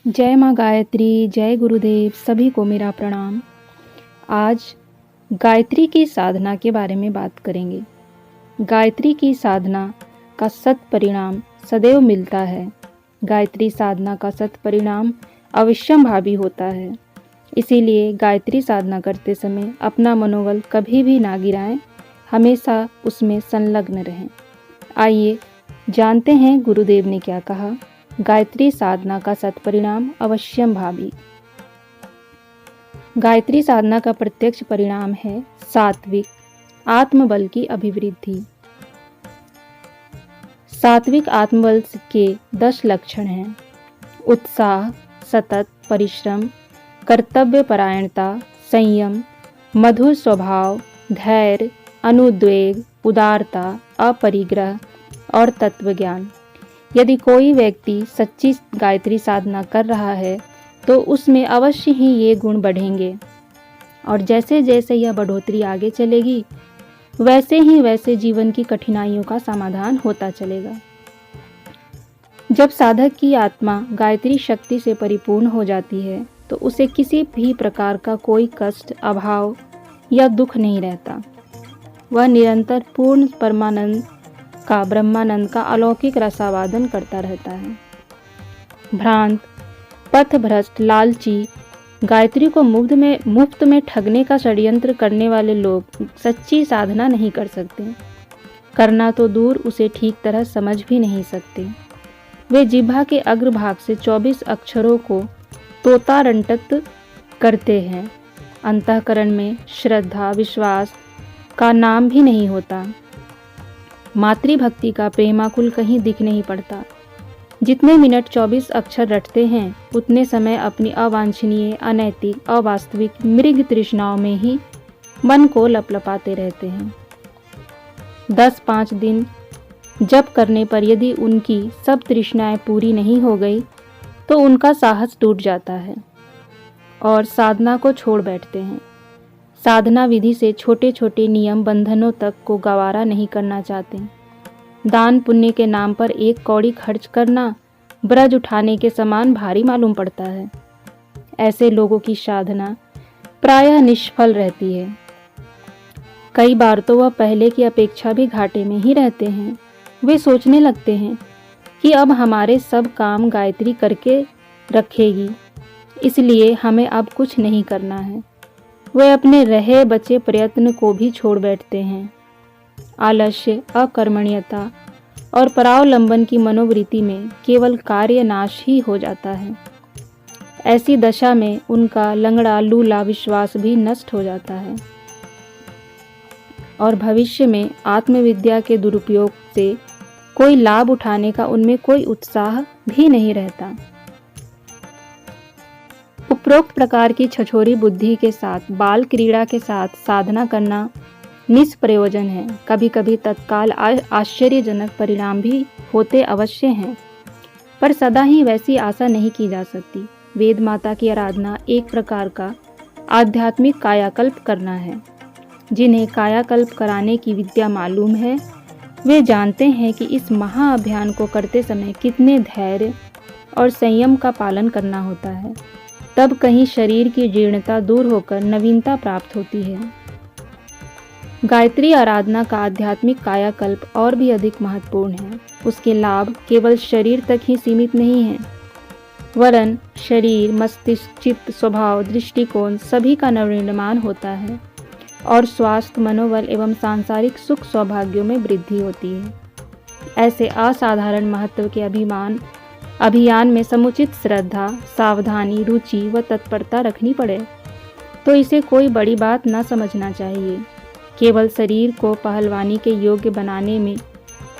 जय माँ गायत्री, जय गुरुदेव, सभी को मेरा प्रणाम। आज गायत्री की साधना के बारे में बात करेंगे। गायत्री की साधना का सत परिणाम सदैव मिलता है। गायत्री साधना का सत परिणाम अवश्यंभावी होता है। इसीलिए गायत्री साधना करते समय अपना मनोबल कभी भी ना गिराएं, हमेशा उसमें संलग्न रहें। आइए जानते हैं गुरुदेव ने क्या कहा। गायत्री साधना का सत्परिणाम अवश्यंभावी। गायत्री साधना का प्रत्यक्ष परिणाम है सात्विक आत्मबल की अभिवृद्धि। सात्विक आत्मबल के 10 लक्षण हैं: उत्साह, सतत परिश्रम, कर्तव्य परायणता, संयम, मधुर स्वभाव, धैर्य, अनुद्वेग, उदारता, अपरिग्रह और तत्वज्ञान। यदि कोई व्यक्ति सच्ची गायत्री साधना कर रहा है तो उसमें अवश्य ही ये गुण बढ़ेंगे, और जैसे जैसे यह बढ़ोतरी आगे चलेगी वैसे जीवन की कठिनाइयों का समाधान होता चलेगा। जब साधक की आत्मा गायत्री शक्ति से परिपूर्ण हो जाती है तो उसे किसी भी प्रकार का कोई कष्ट, अभाव या दुख नहीं रहता। वह निरंतर पूर्ण परमानंद का, ब्रह्मानंद का अलौकिक रसावादन करता रहता है। भ्रांत, पथभ्रष्ट, लालची, गायत्री को मुफ्त में ठगने का षड्यंत्र करने वाले लोग सच्ची साधना नहीं कर सकते। करना तो दूर, उसे ठीक तरह समझ भी नहीं सकते। वे जिह्वा के अग्रभाग से 24 अक्षरों को तोतारंटत करते हैं। अंतःकरण में श्रद्धा, विश्वास का नाम भी नहीं होता। मातृभक्ति का प्रेमाकुल कहीं दिख नहीं पड़ता। जितने मिनट 24 अक्षर रटते हैं उतने समय अपनी अवांछनीय, अनैतिक, अवास्तविक मृग तृष्णाओं में ही मन को लपलपाते रहते हैं। 10-5 दिन जप करने पर यदि उनकी सब तृष्णाएं पूरी नहीं हो गई तो उनका साहस टूट जाता है और साधना को छोड़ बैठते हैं। साधना विधि से छोटे छोटे नियम बंधनों तक को गवारा नहीं करना चाहते। दान पुण्य के नाम पर 1 कौड़ी खर्च करना ब्रज उठाने के समान भारी मालूम पड़ता है। ऐसे लोगों की साधना प्रायः निष्फल रहती है। कई बार तो वह पहले की अपेक्षा भी घाटे में ही रहते हैं। वे सोचने लगते हैं कि अब हमारे सब काम गायत्री करके रखेगी, इसलिए हमें अब कुछ नहीं करना है। वे अपने रहे बचे प्रयत्न को भी छोड़ बैठते हैं। आलस्य, अकर्मण्यता और परावलंबन की मनोवृत्ति में केवल कार्य नाश ही हो जाता है। ऐसी दशा में उनका लंगड़ा लूला विश्वास भी नष्ट हो जाता है और भविष्य में आत्मविद्या के दुरुपयोग से कोई लाभ उठाने का उनमें कोई उत्साह भी नहीं रहता। उपरोक्त प्रकार की छछोरी बुद्धि के साथ, बाल क्रीड़ा के साथ साधना करना निष्प्रयोजन है। कभी कभी तत्काल आश्चर्यजनक परिणाम भी होते अवश्य हैं, पर सदा ही वैसी आशा नहीं की जा सकती। वेद माता की आराधना एक प्रकार का आध्यात्मिक कायाकल्प करना है। जिन्हें कायाकल्प कराने की विद्या मालूम है वे जानते हैं कि इस महाअभियान को करते समय कितने धैर्य और संयम का पालन करना होता है। तब कहीं शरीर की जीर्णता दूर होकर नवीनता प्राप्त होती है। गायत्री आराधना का आध्यात्मिक कायाकल्प और भी अधिक महत्वपूर्ण है। उसके लाभ केवल शरीर तक ही सीमित नहीं हैं, वरन शरीर, मस्तिष्क, चित्त, स्वभाव, दृष्टिकोण सभी का नवनिर्माण होता है और स्वास्थ्य, मनोबल एवं सांसारिक सुख सौभाग्यों में वृद्धि होती है। ऐसे असाधारण महत्व के अभियान में समुचित श्रद्धा, सावधानी, रुचि व तत्परता रखनी पड़े तो इसे कोई बड़ी बात न समझना चाहिए। केवल शरीर को पहलवानी के योग्य बनाने में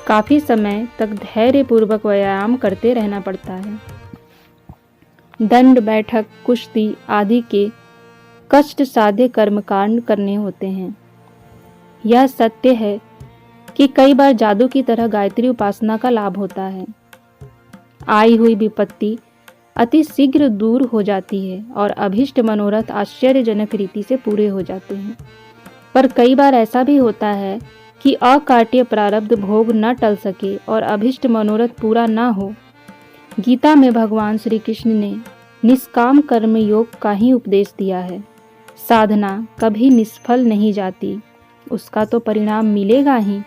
काफ़ी समय तक धैर्यपूर्वक व्यायाम करते रहना पड़ता है। दंड बैठक, कुश्ती आदि के कष्ट साध्य कर्मकांड करने होते हैं। यह सत्य है कि कई बार जादू की तरह गायत्री उपासना का लाभ होता है। आई हुई विपत्ति अति शीघ्र दूर हो जाती है और अभीष्ट मनोरथ आश्चर्यजनक रीति से पूरे हो जाते हैं। पर कई बार ऐसा भी होता है कि अकाट्य प्रारब्ध भोग न टल सके और अभीष्ट मनोरथ पूरा न हो। गीता में भगवान श्री कृष्ण ने निष्काम कर्म योग का ही उपदेश दिया है। साधना कभी निष्फल नहीं जाती, उसका तो परिणाम मिलेगा ही,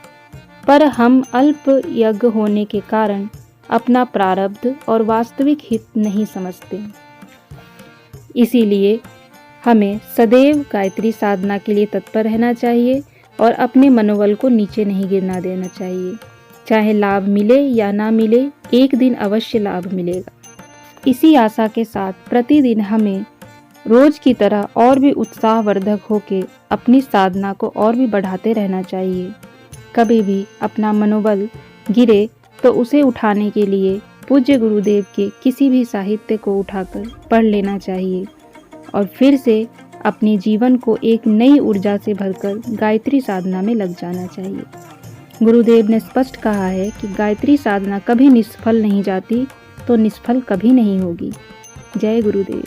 पर हम अल्प यज्ञ होने के कारण अपना प्रारब्ध और वास्तविक हित नहीं समझते। इसीलिए हमें सदैव गायत्री साधना के लिए तत्पर रहना चाहिए और अपने मनोबल को नीचे नहीं गिरना देना चाहिए। चाहे लाभ मिले या ना मिले, एक दिन अवश्य लाभ मिलेगा। इसी आशा के साथ प्रतिदिन हमें रोज की तरह और भी उत्साहवर्धक होकर अपनी साधना को और भी बढ़ाते रहना चाहिए। कभी भी अपना मनोबल गिरे तो उसे उठाने के लिए पूज्य गुरुदेव के किसी भी साहित्य को उठाकर पढ़ लेना चाहिए और फिर से अपने जीवन को एक नई ऊर्जा से भरकर गायत्री साधना में लग जाना चाहिए। गुरुदेव ने स्पष्ट कहा है कि गायत्री साधना कभी निष्फल नहीं जाती तो निष्फल कभी नहीं होगी। जय गुरुदेव।